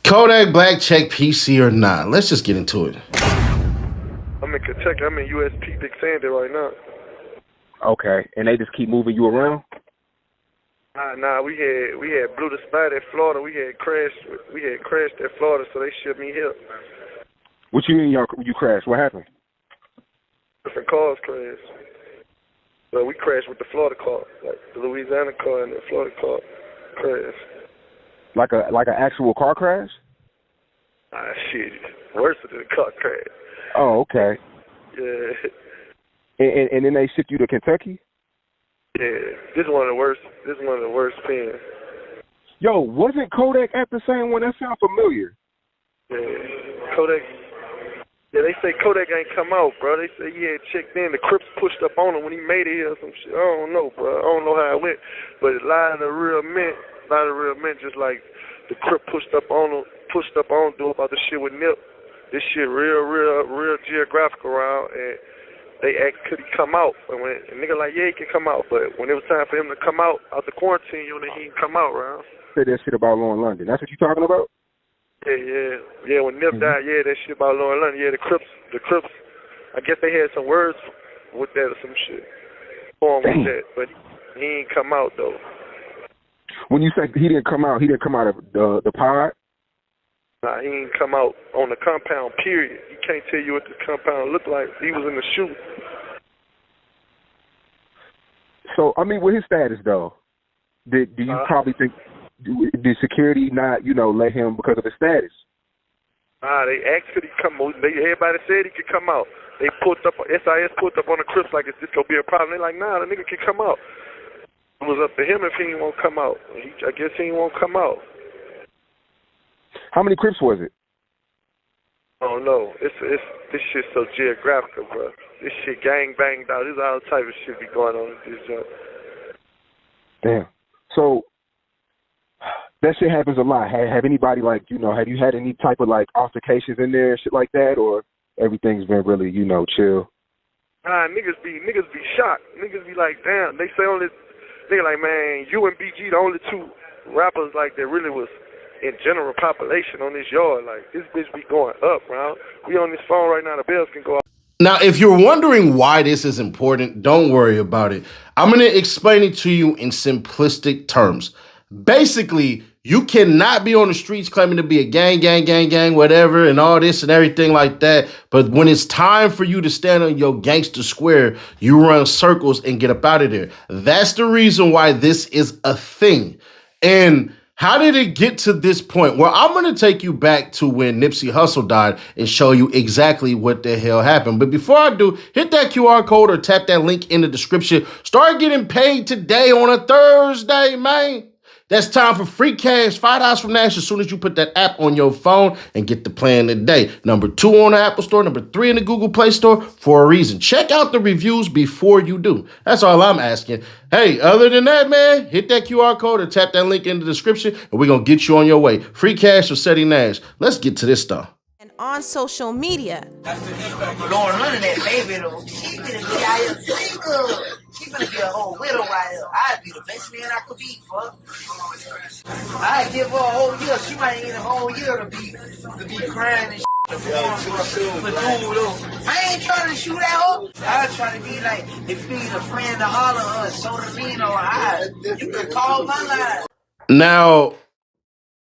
Kodak Black check PC or not? Let's just get into it. I'm in Kentucky. I'm in USP Big Sandy right now. Okay, and they just keep moving you around? Nah, we had blew the spot at Florida. We had crashed at Florida, so they shipped me here. What you mean you crashed? What happened? Different cars crashed. So we crashed with the Florida car, like the Louisiana car and the Florida car crashed. Like an actual car crash? Shit, worse than the car crash. Oh, okay. Yeah. And then they shipped you to Kentucky? Yeah, this is one of the worst pins. Yo, wasn't Kodak at the same one? That sounds familiar. Yeah, Kodak. Yeah, they say Kodak ain't come out, bro. They say he had checked in. The Crips pushed up on him when he made it here or some shit. I don't know, bro. I don't know how it went. But a lot of the real men, just like the Crip pushed up on do about the shit with Nip. This shit real geographical around, and they asked could he come out. And when a nigga like, yeah, he can come out. But when it was time for him to come out the quarantine unit, he didn't come out, round. Say that shit about Lauren London. That's what you talking about? Yeah. When Nip died, yeah, that shit about Lauren London. Yeah, the Crips. I guess they had some words with that or some shit for him with that, but he ain't come out though. When you say he didn't come out of the pod? Nah, he ain't come out on the compound. Period. He can't tell you what the compound looked like. He was in the shoot. So I mean, with his status though, do you probably think? Did security not, let him because of his status? They asked could he come out. Everybody said he could come out. They SIS pulled up on the Crips like, is this going to be a problem? They're like, nah, the nigga can come out. It was up to him if he won't come out. I guess he won't come out. How many Crips was it? I don't know. This shit's so geographical, bro. This shit gang banged out. There's all type of shit be going on with this joint. Damn. So that shit happens a lot. Have anybody have you had any type of altercations in there, shit like that, or everything's been really, chill? Niggas be shocked. Niggas be like, damn. They say nigga like, man, you and BG the only two rappers that really was in general population on this yard. Like this bitch be going up, bro. We on this phone right now. The bells can go out. Now, if you're wondering why this is important, don't worry about it. I'm going to explain it to you in simplistic terms. Basically, you cannot be on the streets claiming to be a gang, whatever, and all this and everything like that. But when it's time for you to stand on your gangster square, you run circles and get up out of there. That's the reason why this is a thing. And how did it get to this point? Well, I'm going to take you back to when Nipsey Hussle died and show you exactly what the hell happened. But before I do, hit that QR code or tap that link in the description. Start getting paid today on a Thursday, man. That's time for free cash, $5 from Nash as soon as you put that app on your phone and get the plan today. Number 2 on the Apple Store, number 3 in the Google Play Store for a reason. Check out the reviews before you do. That's all I'm asking. Hey, other than that, man, hit that QR code or tap that link in the description and we're going to get you on your way. Free cash for Ceddy Nash. Let's get to this stuff. And on social media. Lauren London, that baby though, she finna be out here single. She finna be a whole widow out here. I'd be the best man I could be, fuck. I'd give her a whole year. She might need a whole year to be crying and shit. For dude though. I ain't trying to shoot at her. I trying to be like, if you need a friend to holler her, soda bean or I, you can call my line. Now,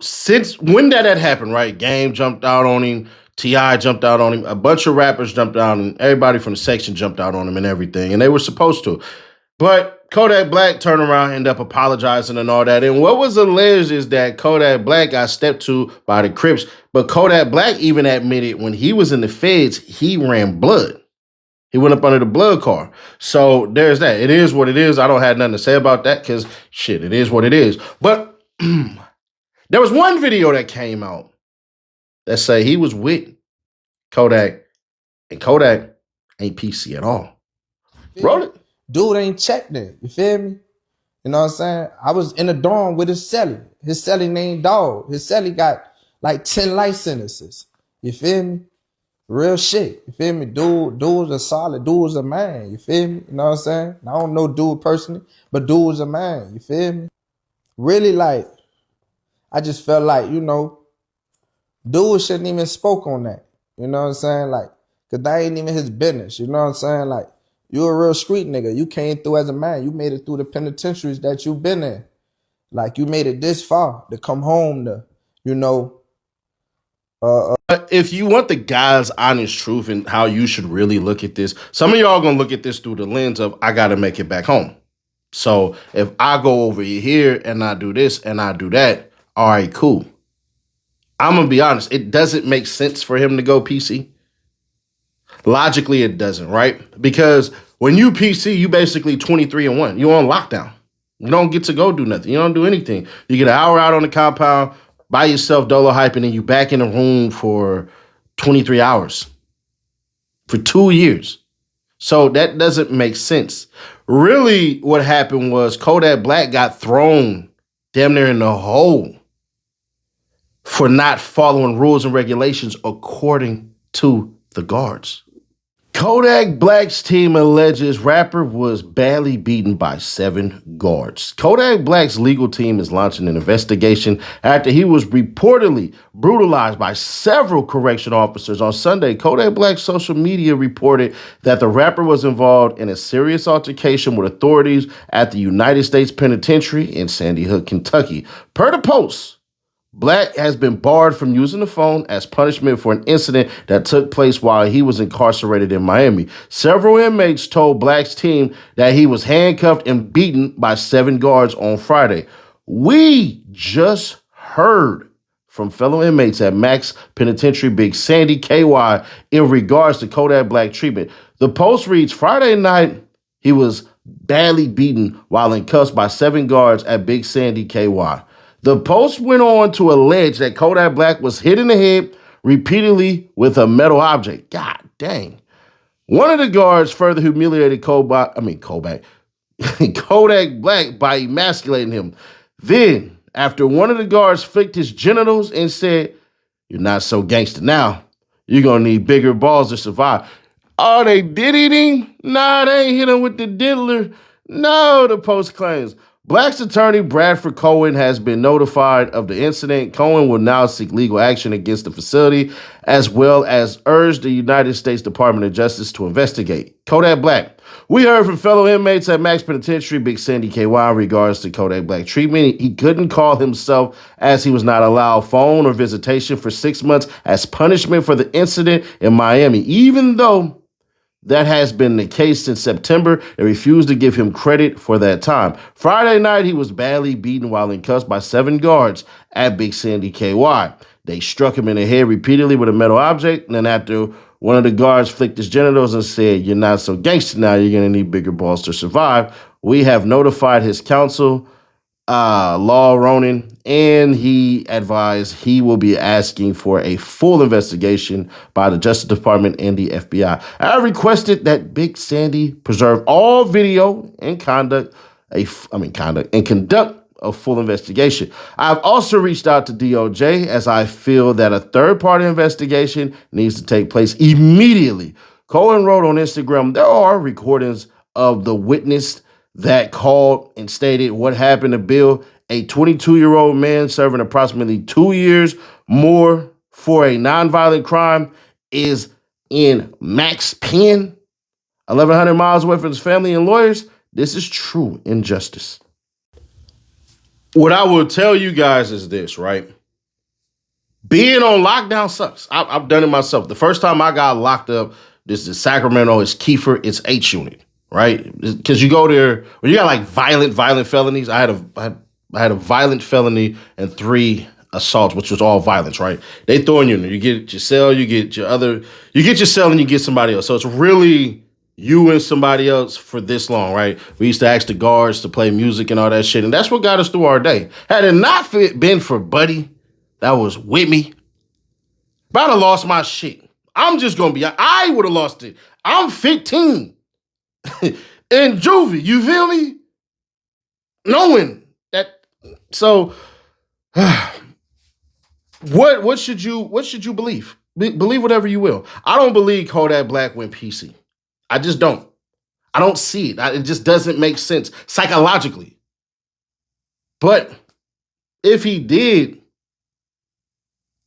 since when that had happened, right? Game jumped out on him. T.I. jumped out on him. A bunch of rappers jumped out and everybody from the section jumped out on him and everything. And they were supposed to. But Kodak Black turned around, ended up apologizing and all that. And what was alleged is that Kodak Black got stepped to by the Crips. But Kodak Black even admitted when he was in the feds, he ran blood. He went up under the blood car. So there's that. It is what it is. I don't have nothing to say about that because, shit, it is what it is. But there was one video that came out that say he was with Kodak, and Kodak ain't PC at all. Roll it. Dude ain't checked it. You feel me? You know what I'm saying? I was in the dorm with his celly. His celly named Dog. His celly got like 10 life sentences. You feel me? Real shit. You feel me? Dude was a solid. Dude was a man. You feel me? You know what I'm saying? I don't know dude personally, but dude was a man. You feel me? Really, like, I just felt like, Dude shouldn't even spoke on that. You know what I'm saying? Like, cause that ain't even his business. You know what I'm saying? Like, you a real street nigga. You came through as a man. You made it through the penitentiaries that you've been in. Like, you made it this far to come home to, you know, If you want the guy's honest truth and how you should really look at this, some of y'all gonna look at this through the lens of I gotta make it back home. So if I go over here and I do this and I do that, all right, cool. I'm gonna be honest, it doesn't make sense for him to go PC. Logically, it doesn't, right? Because when you PC, you basically 23-1. You're on lockdown. You don't get to go do nothing. You don't do anything. You get an hour out on the compound by yourself, dolo hyping, and you back in the room for 23 hours for 2 years. So that doesn't make sense. Really, what happened was Kodak Black got thrown damn near in the hole for not following rules and regulations according to the guards. Kodak Black's team alleges rapper was badly beaten by 7 guards. Kodak Black's legal team is launching an investigation after he was reportedly brutalized by several correction officers on Sunday. Kodak Black's social media reported that the rapper was involved in a serious altercation with authorities at the United States Penitentiary in Sandy Hook, Kentucky. Per the Post, Black has been barred from using the phone as punishment for an incident that took place while he was incarcerated in Miami. Several inmates told Black's team that he was handcuffed and beaten by 7 guards on Friday. We just heard from fellow inmates at Max Penitentiary Big Sandy KY in regards to Kodak Black treatment. The Post reads, Friday night, he was badly beaten while in cuffs by 7 guards at Big Sandy KY. The Post went on to allege that Kodak Black was hit in the head repeatedly with a metal object. God dang. One of the guards further humiliated Kodak Black by emasculating him. Then, after one of the guards flicked his genitals and said, "You're not so gangster now. You're going to need bigger balls to survive." Oh, they did him? Nah, they ain't hit him with the diddler. No, the Post claims. Black's attorney, Bradford Cohen, has been notified of the incident. Cohen will now seek legal action against the facility, as well as urge the United States Department of Justice to investigate. Kodak Black. We heard from fellow inmates at Max Penitentiary, Big Sandy KY, in regards to Kodak Black treatment. He couldn't call himself as he was not allowed phone or visitation for 6 months as punishment for the incident in Miami, even though that has been the case since September. They refused to give him credit for that time. Friday night, he was badly beaten while in cuffs by 7 guards at Big Sandy KY. They struck him in the head repeatedly with a metal object. And then after one of the guards flicked his genitals and said, "You're not so gangster now. You're going to need bigger balls to survive." We have notified his counsel, Law Ronan, and he advised he will be asking for a full investigation by the Justice Department and the FBI. I requested that Big Sandy preserve all video and conduct a full investigation. I've also reached out to DOJ as I feel that a third-party investigation needs to take place immediately. Cohen wrote on Instagram, there are recordings of the witness that called and stated what happened to Bill, a 22-year-old man serving approximately 2 years more for a nonviolent crime, is in Max Pen, 1,100 miles away from his family and lawyers. This is true injustice. What I will tell you guys is this, right? Being on lockdown sucks. I've done it myself. The first time I got locked up, this is Sacramento, it's Kiefer, it's H unit. Right? Because you go there, when you got like violent felonies. I had a violent felony and 3 assaults, which was all violence, right? They throwing you in there. You get your cell, you get your cell and you get somebody else. So it's really you and somebody else for this long, right? We used to ask the guards to play music and all that shit. And that's what got us through our day. Had it not been for Buddy that was with me, I'd have lost my shit. I'm just going to be, I would have lost it. I'm 15. In juvie, you feel me? Knowing that, so what should you believe? Believe whatever you will. I don't believe Kodak Black went PC. I just don't. I don't see it. It just doesn't make sense psychologically. But if he did,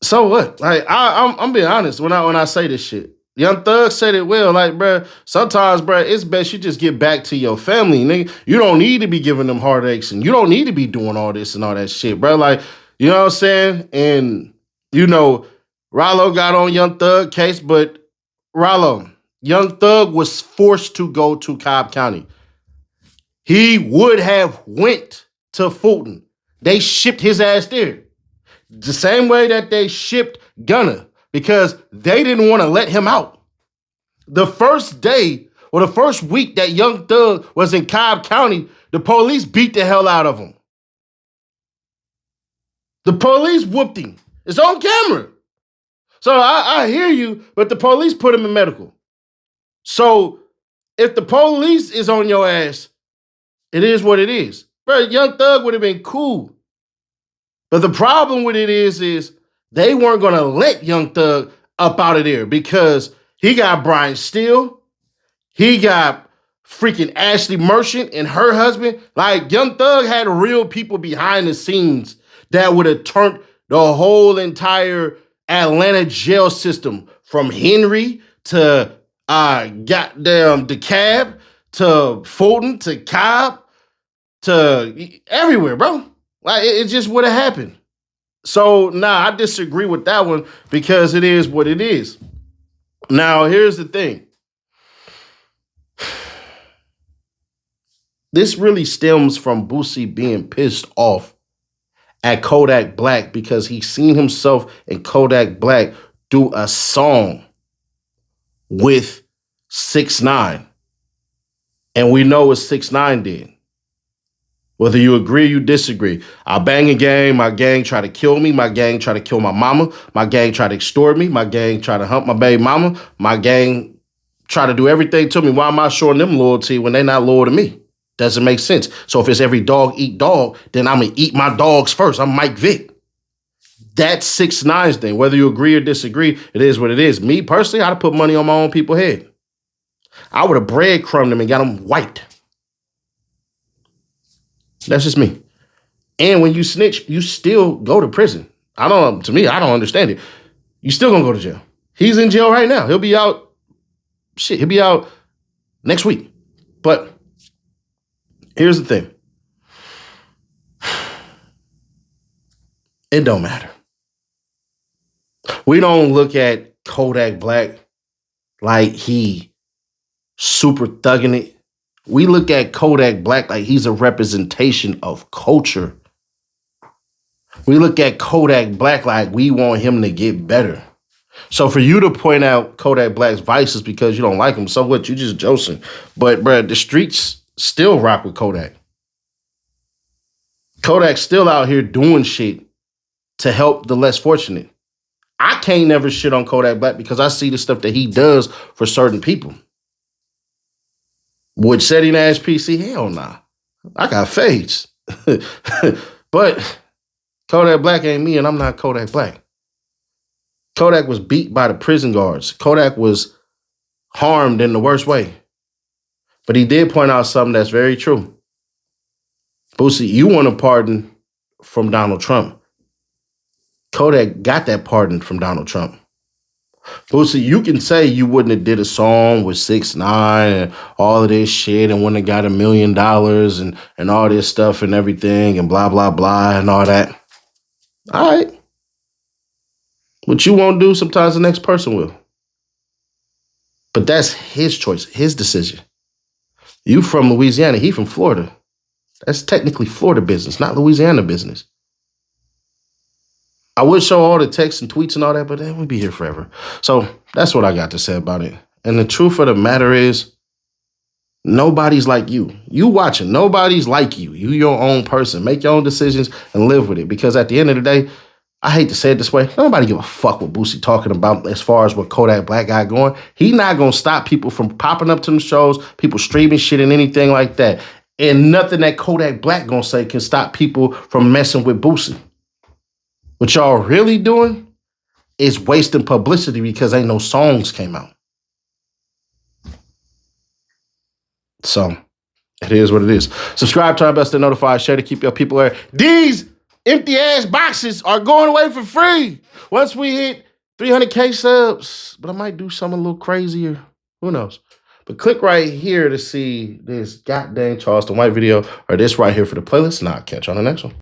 So what? Like I'm being honest when I say this shit. Young Thug said it well. Like, bruh, sometimes, bruh, it's best you just get back to your family, nigga. You don't need to be giving them heartaches, and you don't need to be doing all this and all that shit, bruh. Like, you know what I'm saying? And you know, Rollo got on Young Thug case, but Rollo, Young Thug was forced to go to Cobb County. He would have went to Fulton. They shipped his ass there. The same way that they shipped Gunna because they didn't want to let him out. The first day or the first week that Young Thug was in Cobb County, the police beat the hell out of him. The police whooped him. It's on camera. So I hear you, but the police put him in medical. So if the police is on your ass, it is what it is. Bro, Young Thug would have been cool. But the problem with it is they weren't going to let Young Thug up out of there because he got Brian Steele. He got freaking Ashley Merchant and her husband. Like, Young Thug had real people behind the scenes that would have turned the whole entire Atlanta jail system from Henry to goddamn DeKalb to Fulton to Cobb to everywhere, bro. Like, it just would have happened. So, I disagree with that one because it is what it is. Now, here's the thing. This really stems from Boosie being pissed off at Kodak Black because he's seen himself and Kodak Black do a song with 6ix9ine. And we know what 6ix9ine did. Whether you agree or you disagree. I bang a gang, my gang try to kill me, my gang try to kill my mama, my gang try to extort me, my gang try to hump my baby mama, my gang try to do everything to me. Why am I showing them loyalty when they're not loyal to me? Doesn't make sense. So if it's every dog eat dog, then I'm going to eat my dogs first. I'm Mike Vick. That's 6ix9ine's thing. Whether you agree or disagree, it is what it is. Me, personally, I'd have put money on my own people's head. I would have breadcrumbed them and got them white. That's just me. And when you snitch, you still go to prison. To me, I don't understand it. You still gonna go to jail. He's in jail right now. He'll be out next week. But here's the thing. It don't matter. We don't look at Kodak Black like he super thugging it. We look at Kodak Black like he's a representation of culture. We look at Kodak Black like we want him to get better. So for you to point out Kodak Black's vices because you don't like him, so what? You just joking. But, bruh, the streets still rock with Kodak. Kodak's still out here doing shit to help the less fortunate. I can't never shit on Kodak Black because I see the stuff that he does for certain people. Would Ceddy Nash PC? Hell nah. I got fades. But Kodak Black ain't me and I'm not Kodak Black. Kodak was beat by the prison guards. Kodak was harmed in the worst way. But he did point out something that's very true. Boosie, you want a pardon from Donald Trump. Kodak got that pardon from Donald Trump. Boosie, you can say you wouldn't have did a song with 6ix9ine and all of this shit and wouldn't have got $1 million and all this stuff and everything and blah, blah, blah and all that. All right. What you won't do, sometimes the next person will. But that's his choice, his decision. You from Louisiana, he from Florida. That's technically Florida business, not Louisiana business. I would show all the texts and tweets and all that, but then we'd be here forever. So that's what I got to say about it. And the truth of the matter is, nobody's like you. You watching, nobody's like you. You your own person. Make your own decisions and live with it. Because at the end of the day, I hate to say it this way, nobody give a fuck what Boosie talking about as far as what Kodak Black got going. He not going to stop people from popping up to them shows, people streaming shit and anything like that. And nothing that Kodak Black going to say can stop people from messing with Boosie. What y'all really doing is wasting publicity because ain't no songs came out. So, it is what it is. Subscribe, turn bell to notify, share to keep your people there. These empty ass boxes are going away for free once we hit 300K subs. But I might do something a little crazier. Who knows? But click right here to see this goddamn Charleston White video or this right here for the playlist. And I'll catch you on the next one.